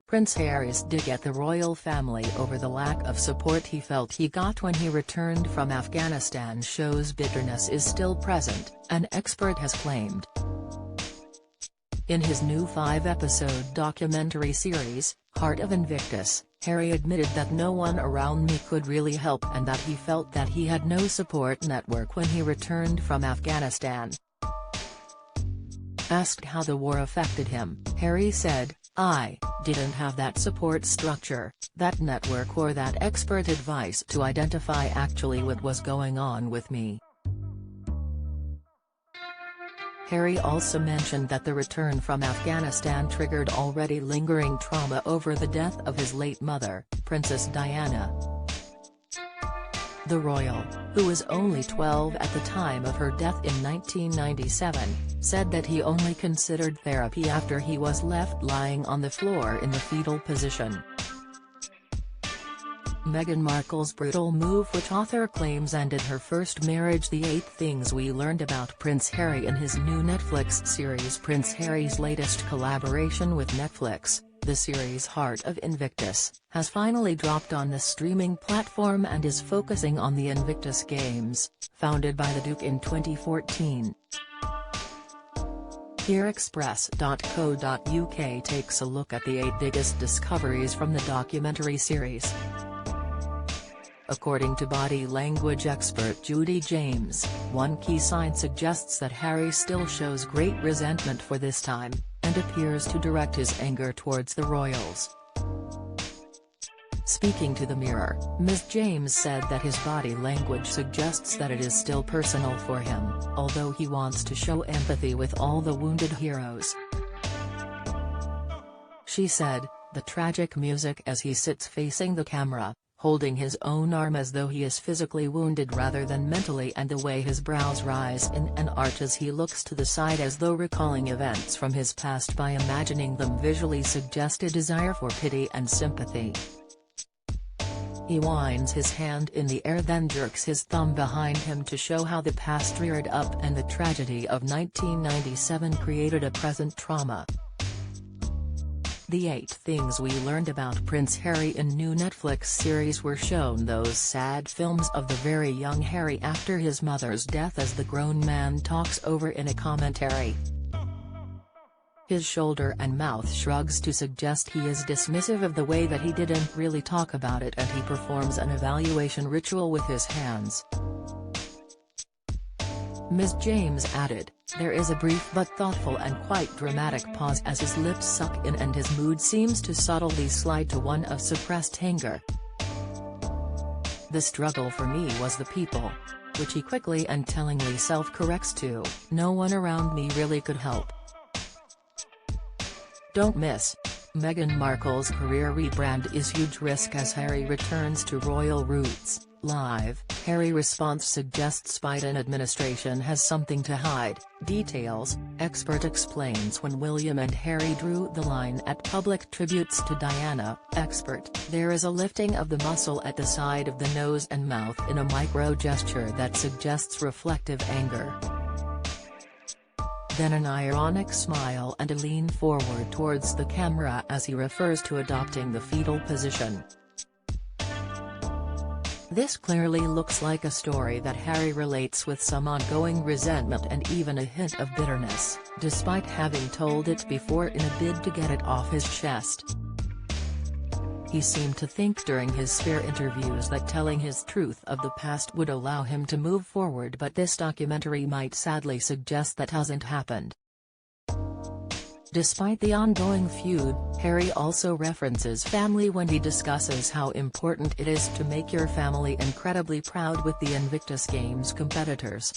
Prince Harry's dig at the royal family over the lack of support he felt he got when he returned from Afghanistan shows bitterness is still present, an expert has claimed. In his new 5-episode documentary series, Heart of Invictus, Harry admitted that no one around me could really help and that he felt that he had no support network when he returned from Afghanistan. Asked how the war affected him, Harry said, "I didn't have that support structure, that network or that expert advice to identify actually what was going on with me." Harry also mentioned that the return from Afghanistan triggered already lingering trauma over the death of his late mother, Princess Diana. The royal, who was only 12 at the time of her death in 1997, said that he only considered therapy after he was left lying on the floor in the fetal position. Meghan Markle's brutal move, which author claims ended her first marriage. The 8 Things We Learned About Prince Harry in his new Netflix series. Prince Harry's latest collaboration with Netflix, the series Heart of Invictus, has finally dropped on the streaming platform and is focusing on the Invictus Games, founded by the Duke in 2014. Here Express.co.uk takes a look at the 8 biggest discoveries from the documentary series. According to body language expert Judy James, one key sign suggests that Harry still shows great resentment for this time, and appears to direct his anger towards the royals. Speaking to the Mirror, Ms. James said that his body language suggests that it is still personal for him, although he wants to show empathy with all the wounded heroes. She said, "The tragic music as he sits facing the camera, holding his own arm as though he is physically wounded rather than mentally, and the way his brows rise in an arch as he looks to the side as though recalling events from his past by imagining them visually suggest a desire for pity and sympathy." He winds his hand in the air, then jerks his thumb behind him to show how the past reared up and the tragedy of 1997 created a present trauma. The 8 Things We Learned About Prince Harry in new Netflix series were shown those sad films of the very young Harry after his mother's death as the grown man talks over in a commentary. His shoulder and mouth shrugs to suggest he is dismissive of the way that he didn't really talk about it, and he performs an evaluation ritual with his hands. Ms. James added, "There is a brief but thoughtful and quite dramatic pause as his lips suck in and his mood seems to subtly slide to one of suppressed anger. The struggle for me was the people," which he quickly and tellingly self-corrects to, "No one around me really could help." Don't miss: Meghan Markle's career rebrand is huge risk as Harry returns to royal roots. Live, Harry response suggests Biden administration has something to hide. Details: expert explains when William and Harry drew the line at public tributes to Diana. Expert: there is a lifting of the muscle at the side of the nose and mouth in a micro gesture that suggests reflective anger. Then an ironic smile and a lean forward towards the camera as he refers to adopting the fetal position. This clearly looks like a story that Harry relates with some ongoing resentment and even a hint of bitterness, despite having told it before in a bid to get it off his chest. He seemed to think during his Sphere interviews that telling his truth of the past would allow him to move forward, but this documentary might sadly suggest that hasn't happened. Despite the ongoing feud, Harry also references family when he discusses how important it is to make your family incredibly proud with the Invictus Games competitors.